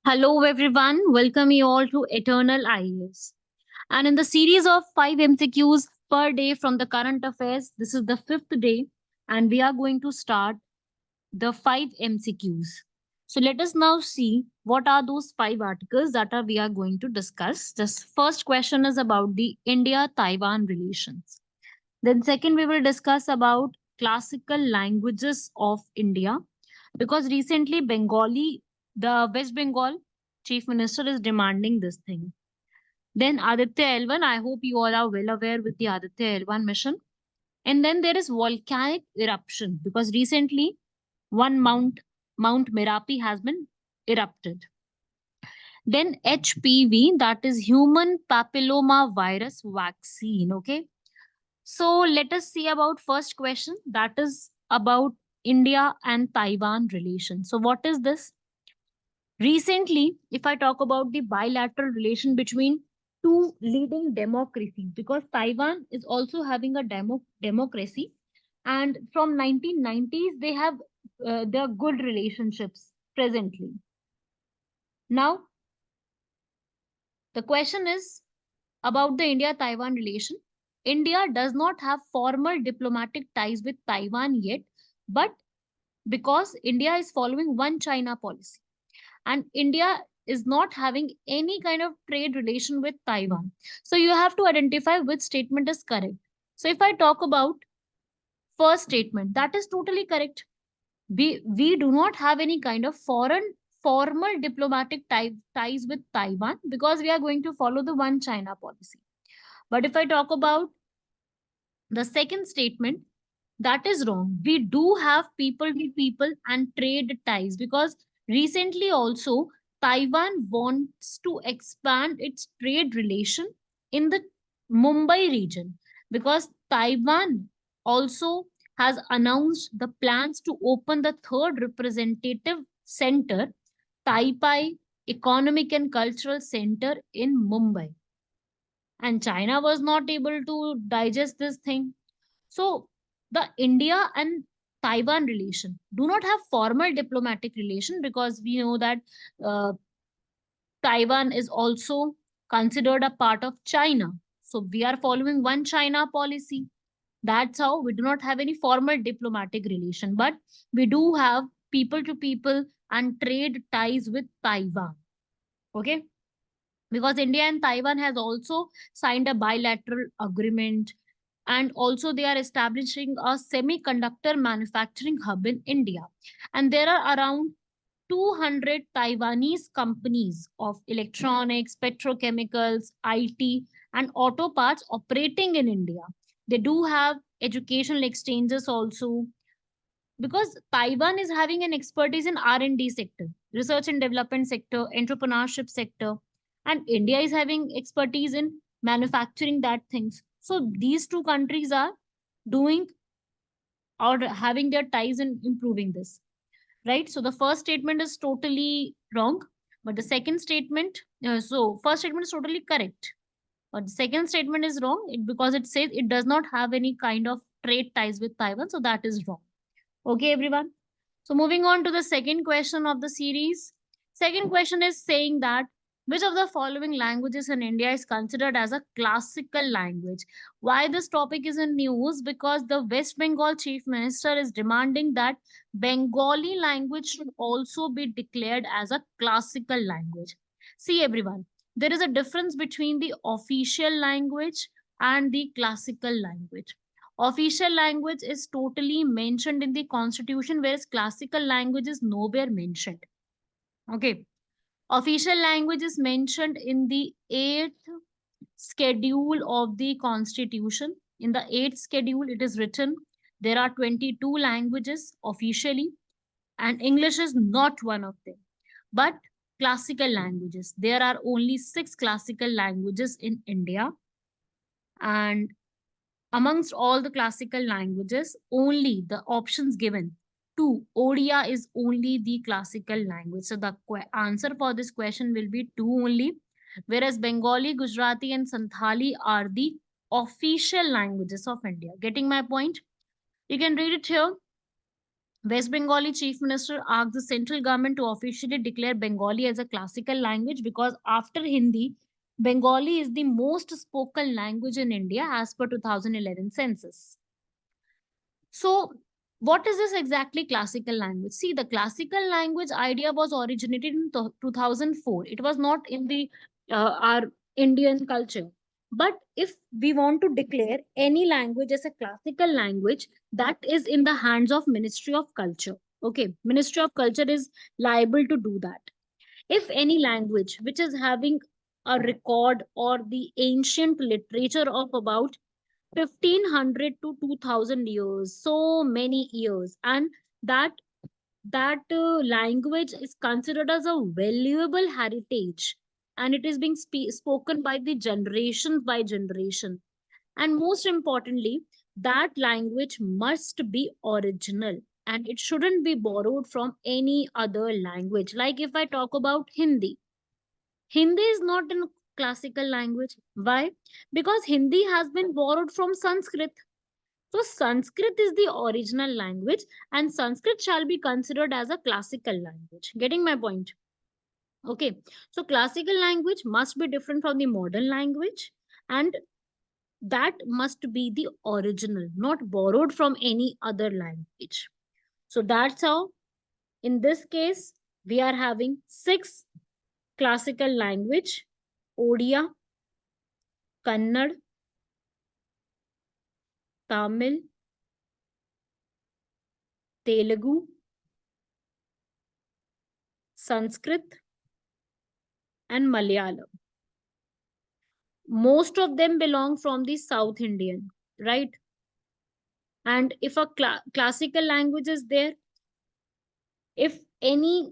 Hello, everyone. Welcome you all to Eternal IAS. And in the series of 5 MCQs per day from the current affairs, this is the fifth day, and we are going to start the 5 MCQs. So let us now see what are those 5 articles that we are going to discuss. This first question is about the India-Taiwan relations. Then second, we will discuss about classical languages of India because recently the West Bengal chief minister is demanding this thing. Then Aditya L1, I hope you all are well aware with the Aditya L1 mission. And then there is volcanic eruption because recently one Mount Merapi has been erupted. Then HPV, that is human papilloma virus vaccine. Okay. So let us see about first question, that is about India and Taiwan relations. So what is this? Recently, if I talk about the bilateral relation between two leading democracies, because Taiwan is also having a democracy, and from 1990s they have their good relationships presently. Now, the question is about the India-Taiwan relation. India does not have formal diplomatic ties with Taiwan yet, but because India is following one China policy and India is not having any kind of trade relation with Taiwan. So you have to identify which statement is correct. So if I talk about first statement, that is totally correct. We do not have any kind of formal diplomatic ties with Taiwan because we are going to follow the one China policy. But if I talk about the second statement, that is wrong. We do have people to people and trade ties because recently also Taiwan wants to expand its trade relation in the Mumbai region because Taiwan also has announced the plans to open the third representative center, Taipei Economic and Cultural Center in Mumbai. And China was not able to digest this thing. So the India and Taiwan relation do not have formal diplomatic relation because we know that uh, Taiwan is also considered a part of China. So we are following one China policy. That's how we do not have any formal diplomatic relation, but we do have people to people and trade ties with Taiwan. Okay, because India and Taiwan has also signed a bilateral agreement, and also they are establishing a semiconductor manufacturing hub in India, and there are around 200 Taiwanese companies of electronics, petrochemicals, IT, and auto parts operating in India. They do have educational exchanges also because Taiwan is having an expertise in R&D sector, research and development sector, entrepreneurship sector, and India is having expertise in manufacturing that things. So these two countries are doing or having their ties in improving this, right? So the first statement is totally wrong, but the second statement, so first statement is totally correct, but the second statement is wrong because it says it does not have any kind of trade ties with Taiwan, so that is wrong. Okay, everyone. So moving on to the second question of the series. Second question is saying that which of the following languages in India is considered as a classical language? Why this topic is in news? Because the West Bengal Chief Minister is demanding that Bengali language should also be declared as a classical language. See everyone, there is a difference between the official language and the classical language. Official language is totally mentioned in the constitution, whereas classical language is nowhere mentioned. Okay. Official language is mentioned in the eighth schedule of the constitution. In the eighth schedule, it is written there are 22 languages officially, and English is not one of them. But classical languages, there are only six classical languages in India, and amongst all the classical languages, only the options given two, Odia is only the classical language. So the answer for this question will be two only, whereas Bengali, Gujarati, and Santhali are the official languages of India. Getting my point? You can read it here. West Bengali Chief Minister asked the central government to officially declare Bengali as a classical language because after Hindi, Bengali is the most spoken language in India as per 2011 census. So, what is this exactly classical language? See, the classical language idea was originated in 2004. It was not in the our Indian culture. But if we want to declare any language as a classical language, that is in the hands of Ministry of Culture. Okay, Ministry of Culture is liable to do that. If any language which is having a record or the ancient literature of about 1500 to 2000 years, so many years, and that language is considered as a valuable heritage, and it is being spoken by the generation by generation, and most importantly, that language must be original and it shouldn't be borrowed from any other language. Like if I talk about Hindi, Hindi is not a classical language. Why? Because Hindi has been borrowed from Sanskrit. So Sanskrit is the original language and Sanskrit shall be considered as a classical language. Getting my point? Okay. So classical language must be different from the modern language and that must be the original, not borrowed from any other language. So that's how in this case we are having six classical language: Odia, Kannada, Tamil, Telugu, Sanskrit, and Malayalam. Most of them belong from the South Indian, right? And if a classical language is there, if any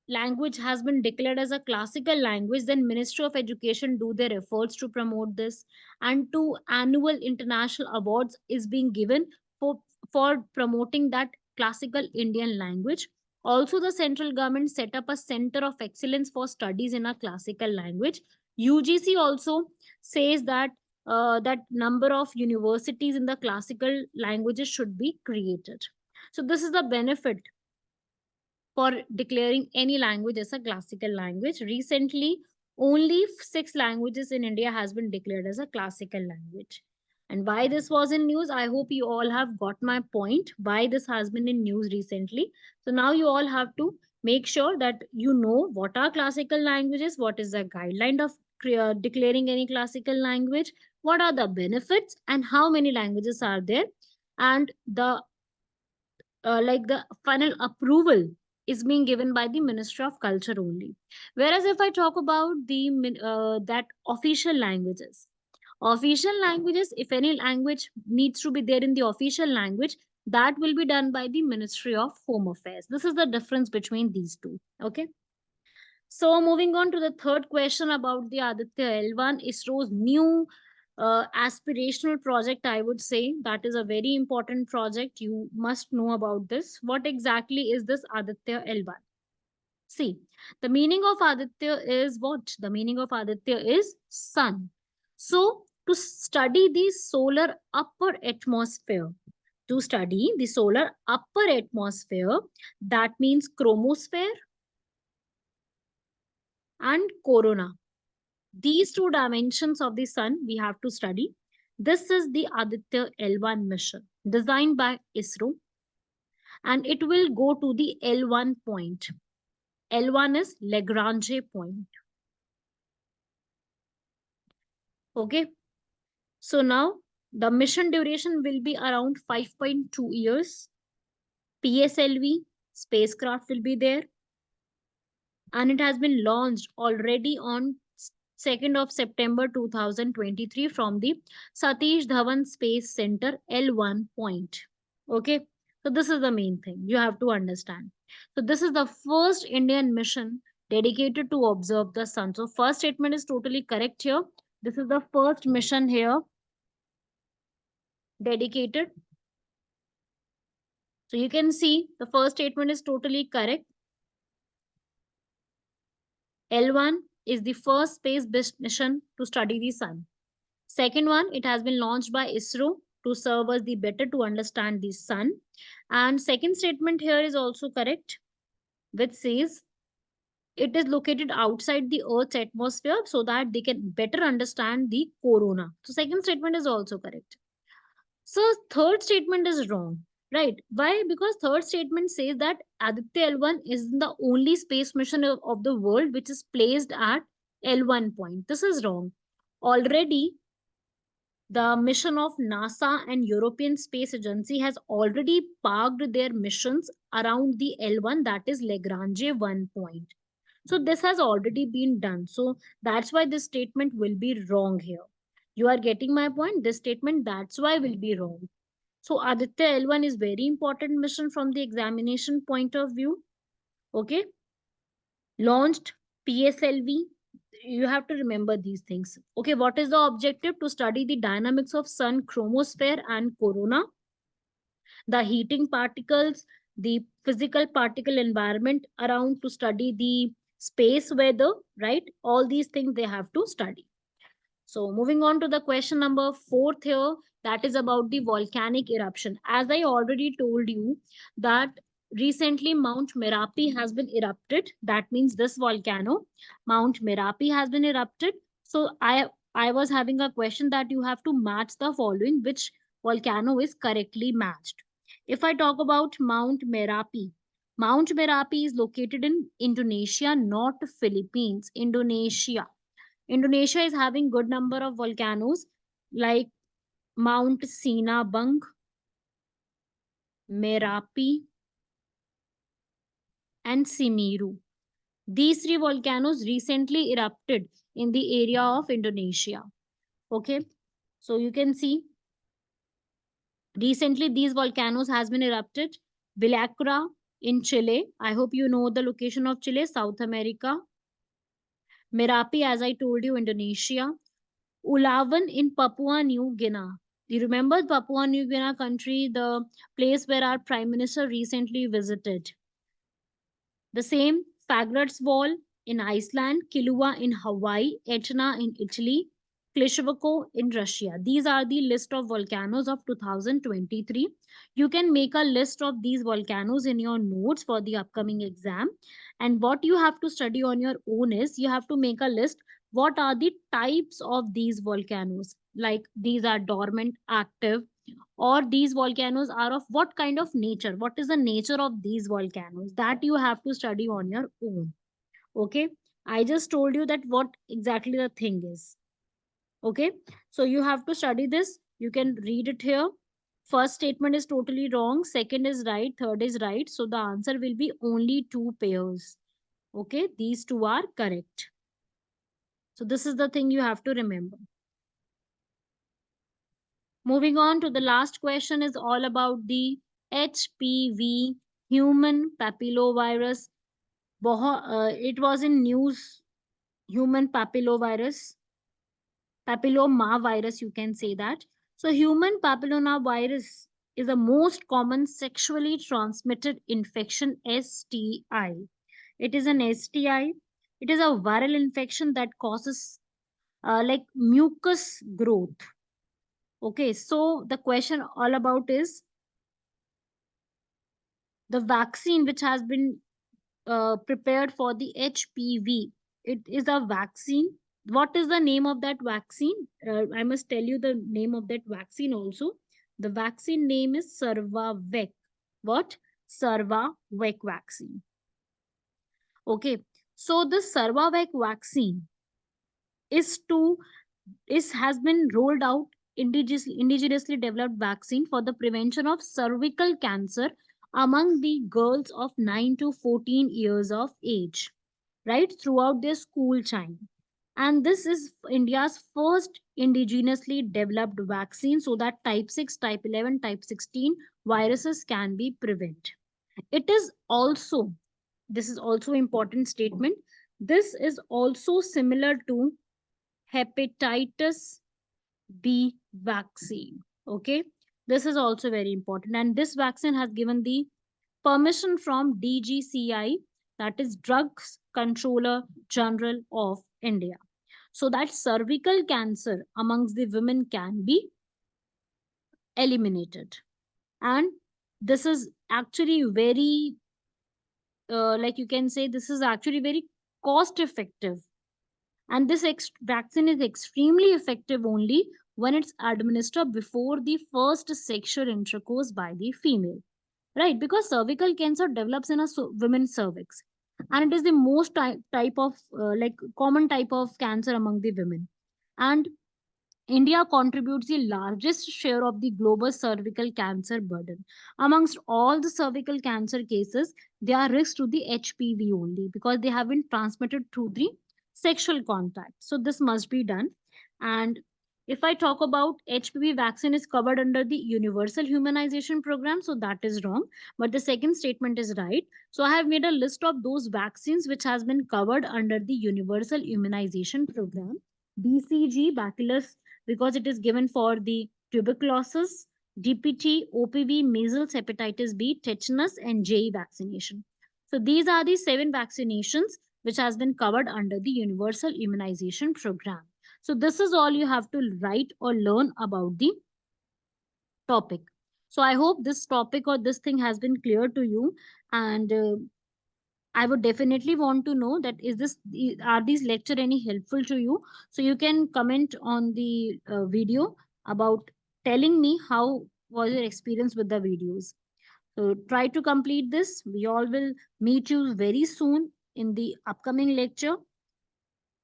language has been declared as a classical language, then Ministry of Education do their efforts to promote this, and two annual international awards is being given for promoting that classical Indian language. Also, the central government set up a center of excellence for studies in a classical language. UGC also says that that number of universities in the classical languages should be created. So this is the benefit for declaring any language as a classical language. Recently, only six languages in India has been declared as a classical language. And why this was in news, I hope you all have got my point. Why this has been in news recently. So now you all have to make sure that you know what are classical languages, what is the guideline of declaring any classical language, what are the benefits, and how many languages are there, and the like the final approval is being given by the Ministry of Culture only. Whereas if I talk about the that official languages, if any language needs to be there in the official language, that will be done by the Ministry of Home Affairs. This is the difference between these two. Okay. So moving on to the third question about the Aditya L1, ISRO's new aspirational project, I would say that is a very important project. You must know about this. What exactly is this Aditya L1? See, the meaning of Aditya is what? The meaning of Aditya is sun. So to study the solar upper atmosphere, to study the solar upper atmosphere, that means chromosphere and corona. These two dimensions of the sun we have to study. This is the Aditya L1 mission designed by ISRO, and it will go to the L1 point. L1 is Lagrange point. Okay. So now the mission duration will be around 5.2 years. PSLV spacecraft will be there, and it has been launched already on 2nd of September 2023 from the Satish Dhawan Space Center L1 point. Okay, so this is the main thing you have to understand. So this is the first Indian mission dedicated to observe the sun. So first statement is totally correct here. This is the first mission here dedicated. So you can see the first statement is totally correct. L1 is the first space-based mission to study the sun. Second one, it has been launched by ISRO to serve us the better to understand the sun. And second statement here is also correct, which says it is located outside the Earth's atmosphere so that they can better understand the corona. So second statement is also correct. So third statement is wrong, right? Why? Because third statement says that Aditya L1 is the only space mission of the world which is placed at L1 point. This is wrong. Already, the mission of NASA and European Space Agency has already parked their missions around the L1, that is Lagrange 1 point. So this has already been done. So that's why this statement will be wrong here. You are getting my point? This statement, that's why will be wrong. So Aditya L1 is very important mission from the examination point of view. Okay. Launched PSLV. You have to remember these things. Okay. What is the objective? To study the dynamics of sun chromosphere and corona, the heating particles, the physical particle environment around, to study the space weather, right? All these things they have to study. So moving on to the question number fourth here, that is about the volcanic eruption. As I already told you that recently Mount Merapi has been erupted. That means this volcano, Mount Merapi, has been erupted. So I was having a question that you have to match the following, which volcano is correctly matched. If I talk about Mount Merapi, Mount Merapi is located in Indonesia, not Philippines. Indonesia is having good number of volcanoes like Mount Sinabung, Merapi, and Semeru. These three volcanoes recently erupted in the area of Indonesia. Okay, so you can see recently these volcanoes has been erupted. Vilacra in Chile. I hope you know the location of Chile, South America. Merapi, as I told you, Indonesia. Ulawan in Papua New Guinea. Do you remember Papua New Guinea country, the place where our Prime Minister recently visited? The same, Fagrad's Wall in Iceland, Kilauea in Hawaii, Etna in Italy, Klishvako in Russia. These are the list of volcanoes of 2023. You can make a list of these volcanoes in your notes for the upcoming exam. And what you have to study on your own is you have to make a list. What are the types of these volcanoes? Like these are dormant, active, or these volcanoes are of what kind of nature, what is the nature of these volcanoes, that you have to study on your own. Okay, I just told you that what exactly the thing is. Okay, so you have to study this. You can read it here. First statement is totally wrong, second is right, third is right, so the answer will be only two pairs. Okay, these two are correct. So this is the thing you have to remember. Moving on to the last question is all about the HPV, human papillovirus. It was in news, human papilloma virus, you can say that. So human papilloma virus is the most common sexually transmitted infection, STI. It is an STI. It is a viral infection that causes like mucus growth. Okay, so the question all about is the vaccine which has been prepared for the HPV. It is a vaccine. What is the name of that vaccine? I must tell you the name of that vaccine also. The vaccine name is Sarvavec. What? Sarvavec vaccine. Okay. So the Sarvavec vaccine is to is has been rolled out indigenously developed vaccine for the prevention of cervical cancer among the girls of 9 to 14 years of age, right, throughout their school time. And this is India's first indigenously developed vaccine so that type 6, type 11, type 16 viruses can be prevented. It is also, this is also important statement, this is also similar to hepatitis B vaccine. Okay, this is also very important, and this vaccine has given the permission from DGCI, that is Drugs Controller General of India, so that cervical cancer amongst the women can be eliminated. And this is actually very, like you can say, this is actually very cost effective. And this vaccine is extremely effective only when it's administered before the first sexual intercourse by the female, right? Because cervical cancer develops in a women's cervix, and it is the most type of like common type of cancer among the women. And India contributes the largest share of the global cervical cancer burden. Amongst all the cervical cancer cases, they are risk to the HPV only because they have been transmitted through the sexual contact. So this must be done. And if I talk about HPV vaccine is covered under the Universal Humanization Program, so that is wrong. But the second statement is right. So I have made a list of those vaccines which has been covered under the Universal Immunization Program. BCG, Bacillus because it is given for the tuberculosis, DPT, OPV, measles, hepatitis B, tetanus, and JE vaccination. So these are the 7 vaccinations which has been covered under the Universal Immunization Program. So this is all you have to write or learn about the topic. So I hope this topic or this thing has been clear to you, and I would definitely want to know that are these lecture any helpful to you? So you can comment on the video about telling me how was your experience with the videos. So try to complete this. We all will meet you very soon in the upcoming lecture.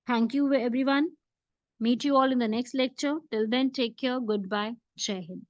Thank you everyone. Meet you all in the next lecture. Till then, take care. Goodbye. Jai Hind.